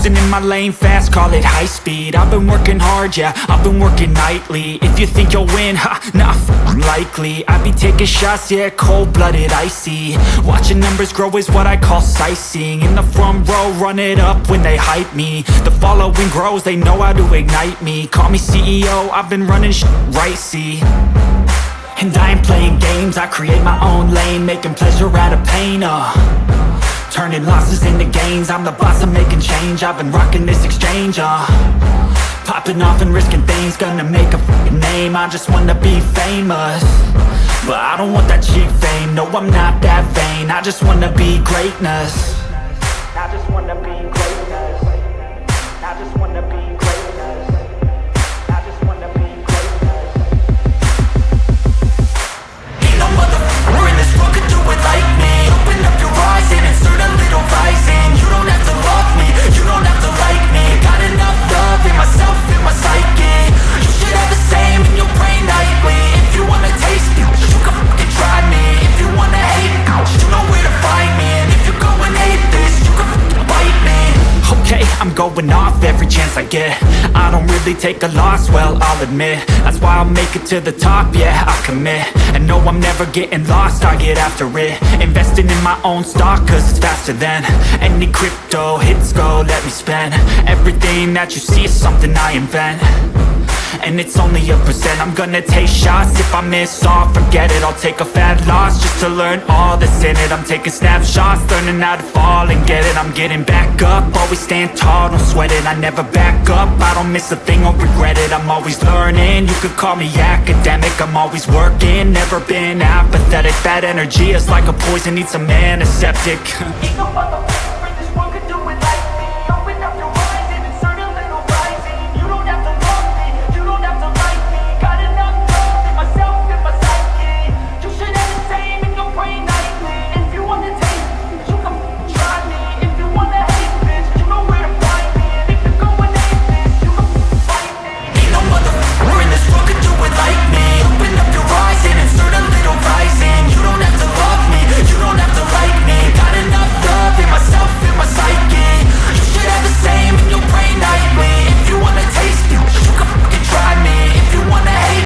Investing in my lane fast, call it high speed. I've been working hard, yeah, I've been working nightly. If you think you'll win, ha, nah, likely. I be taking shots, yeah, cold-blooded, icy. Watching numbers grow is what I call sightseeing. In the front row, run it up when they hype me. The following grows, they know how to ignite me. Call me CEO, I've been running right, see. And I ain't playing games, I create my own lane, making pleasure out of pain, turning losses into gains. I'm the boss, I'm making change. I've been rocking this exchange, popping off and risking things. Gonna make a name, I just wanna be famous. But I don't want that cheap fame, no, I'm not that vain. I just wanna be greatness. I just wanna be greatness. I just wanna be greatness. I just wanna be greatness. Ain't no motherfucker in this world could do it like me. Open up your eyes and insert a little rising. You don't have to love me, you don't have to like me. Got enough love in myself, in my psyche. You should have the same in your brain nightly. If you wanna taste it, you can fucking try me. If you wanna hate it, you know where to find me. And if you're going hate this, you can fucking bite me. Okay, I'm going off every chance I get. I don't really take a loss, well, I'll admit. That's why I'll make it to the top, yeah, I commit. And no, I'm never getting lost, I get after it. Investing in my own stock, cause it's faster than any crypto hits go, let me spend. Everything that you see is something I invent. And it's only a percent. I'm gonna take shots. If I miss all, forget it. I'll take a fat loss just to learn all that's in it. I'm taking snapshots, learning how to fall and get it. I'm getting back up, always stand tall, don't sweat it. I never back up, I don't miss a thing or regret it. I'm always learning, you could call me academic. I'm always working, never been apathetic. That energy is like a poison, needs some antiseptic.